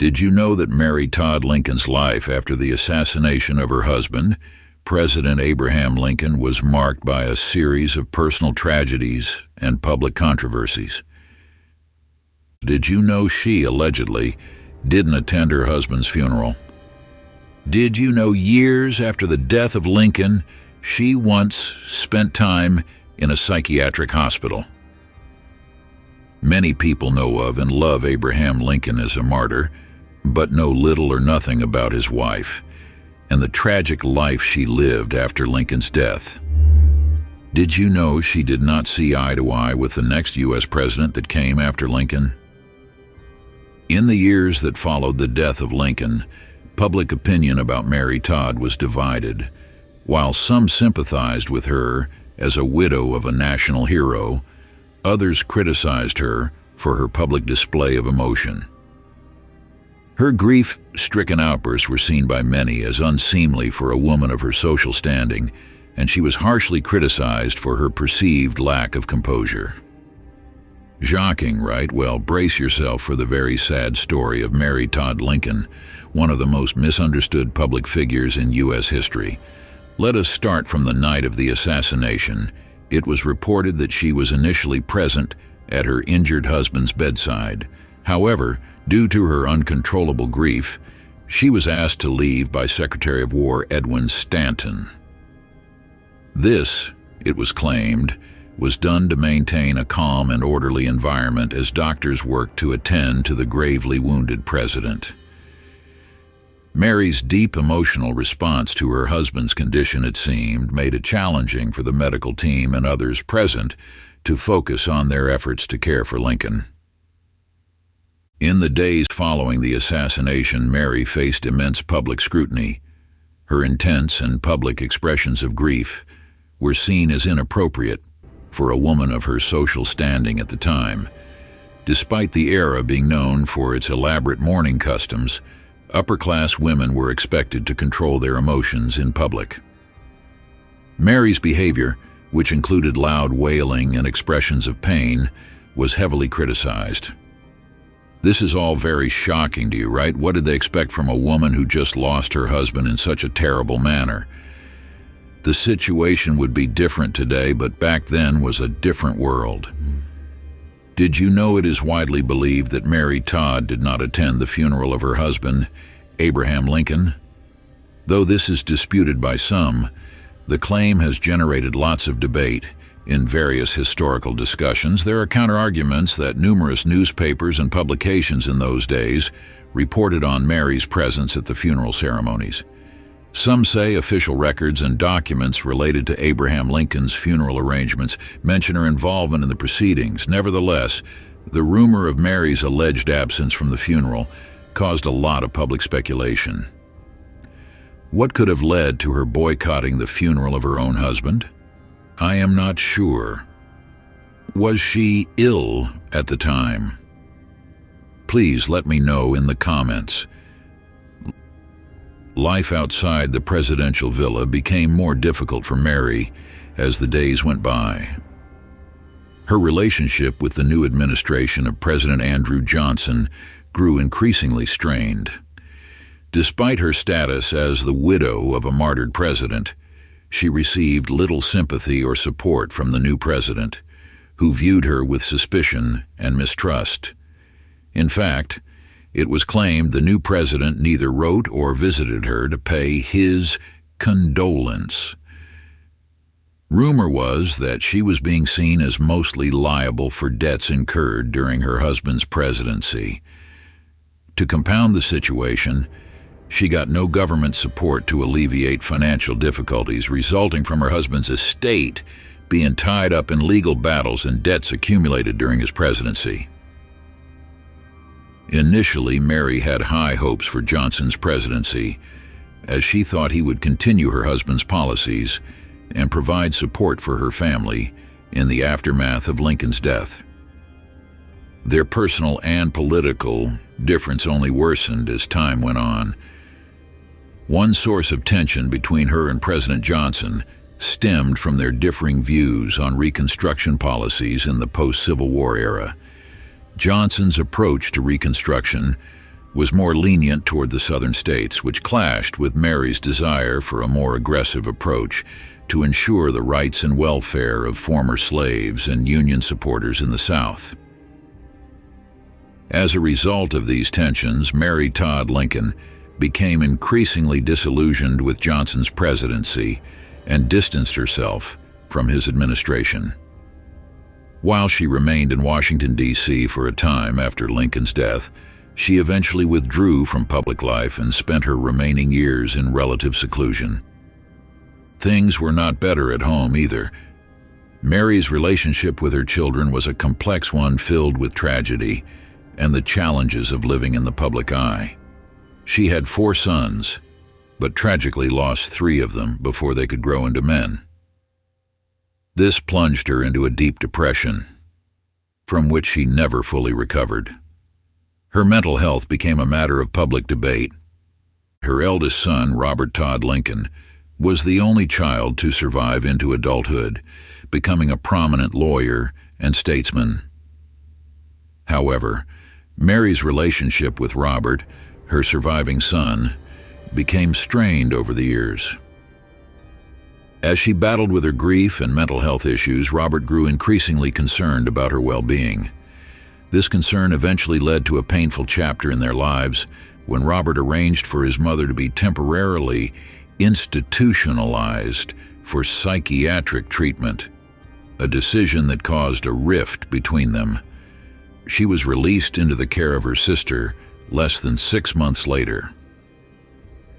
Did you know that Mary Todd Lincoln's life after the assassination of her husband, President Abraham Lincoln, was marked by a series of personal tragedies and public controversies? Did you know she allegedly didn't attend her husband's funeral? Did you know years after the death of Lincoln, she once spent time in a psychiatric hospital? Many people know of and love Abraham Lincoln as a martyr, but know little or nothing about his wife and the tragic life she lived after Lincoln's death. Did you know she did not see eye to eye with the next U.S. president that came after Lincoln? In the years that followed the death of Lincoln, public opinion about Mary Todd was divided. While some sympathized with her as a widow of a national hero, others criticized her for her public display of emotion. Her grief-stricken outbursts were seen by many as unseemly for a woman of her social standing, and she was harshly criticized for her perceived lack of composure. Shocking, right? Well, brace yourself for the very sad story of Mary Todd Lincoln, one of the most misunderstood public figures in U.S. history. Let us start from the night of the assassination. It was reported that she was initially present at her injured husband's bedside. However, due to her uncontrollable grief, she was asked to leave by Secretary of War Edwin Stanton. This, it was claimed, was done to maintain a calm and orderly environment as doctors worked to attend to the gravely wounded president. Mary's deep emotional response to her husband's condition, it seemed, made it challenging for the medical team and others present to focus on their efforts to care for Lincoln. In the days following the assassination, Mary faced immense public scrutiny. Her intense and public expressions of grief were seen as inappropriate for a woman of her social standing at the time. Despite the era being known for its elaborate mourning customs, upper-class women were expected to control their emotions in public. Mary's behavior, which included loud wailing and expressions of pain, was heavily criticized. This is all very shocking to you, right? What did they expect from a woman who just lost her husband in such a terrible manner? The situation would be different today, but back then was a different world. Did you know it is widely believed that Mary Todd did not attend the funeral of her husband, Abraham Lincoln? Though this is disputed by some, the claim has generated lots of debate. In various historical discussions, there are counter-arguments that numerous newspapers and publications in those days reported on Mary's presence at the funeral ceremonies. Some say official records and documents related to Abraham Lincoln's funeral arrangements mention her involvement in the proceedings. Nevertheless, the rumor of Mary's alleged absence from the funeral caused a lot of public speculation. What could have led to her boycotting the funeral of her own husband? I am not sure. Was she ill at the time? Please let me know in the comments. Life outside the presidential villa became more difficult for Mary as the days went by. Her relationship with the new administration of President Andrew Johnson grew increasingly strained. Despite her status as the widow of a martyred president, she received little sympathy or support from the new president, who viewed her with suspicion and mistrust. In fact, it was claimed the new president neither wrote or visited her to pay his condolence. Rumor was that she was being seen as mostly liable for debts incurred during her husband's presidency. To compound the situation, she got no government support to alleviate financial difficulties resulting from her husband's estate being tied up in legal battles and debts accumulated during his presidency. Initially, Mary had high hopes for Johnson's presidency, as she thought he would continue her husband's policies and provide support for her family in the aftermath of Lincoln's death. Their personal and political difference only worsened as time went on. One source of tension between her and President Johnson stemmed from their differing views on Reconstruction policies in the post-Civil War era. Johnson's approach to Reconstruction was more lenient toward the southern states, which clashed with Mary's desire for a more aggressive approach to ensure the rights and welfare of former slaves and Union supporters in the South. As a result of these tensions, Mary Todd Lincoln became increasingly disillusioned with Johnson's presidency and distanced herself from his administration. While she remained in Washington, D.C. for a time after Lincoln's death, she eventually withdrew from public life and spent her remaining years in relative seclusion. Things were not better at home either. Mary's relationship with her children was a complex one filled with tragedy and the challenges of living in the public eye. She had 4 sons, but tragically lost 3 of them before they could grow into men. This plunged her into a deep depression, from which she never fully recovered. Her mental health became a matter of public debate. Her eldest son, Robert Todd Lincoln, was the only child to survive into adulthood, becoming a prominent lawyer and statesman. However, Mary's relationship with Robert, her surviving son, became strained over the years. As she battled with her grief and mental health issues, Robert grew increasingly concerned about her well-being. This concern eventually led to a painful chapter in their lives when Robert arranged for his mother to be temporarily institutionalized for psychiatric treatment, a decision that caused a rift between them. She was released into the care of her sister less than 6 months later.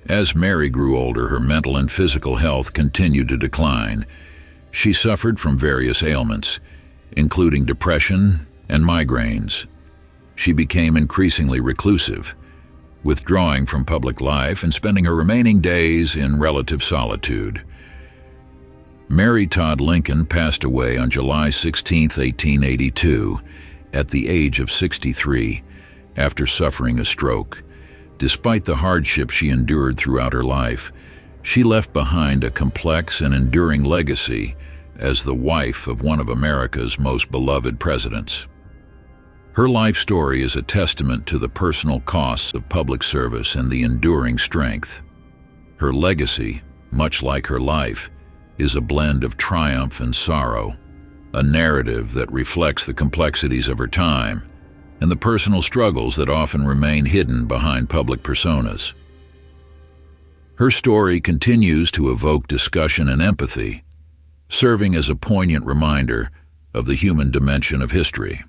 As Mary grew older, her mental and physical health continued to decline. She suffered from various ailments, including depression and migraines. She became increasingly reclusive, withdrawing from public life and spending her remaining days in relative solitude. Mary Todd Lincoln passed away on July 16, 1882, at the age of 63, after suffering a stroke. Despite the hardship she endured throughout her life, she left behind a complex and enduring legacy as the wife of one of America's most beloved presidents. Her life story is a testament to the personal costs of public service and the enduring strength. Her legacy, much like her life, is a blend of triumph and sorrow, a narrative that reflects the complexities of her time and the personal struggles that often remain hidden behind public personas. Her story continues to evoke discussion and empathy, serving as a poignant reminder of the human dimension of history.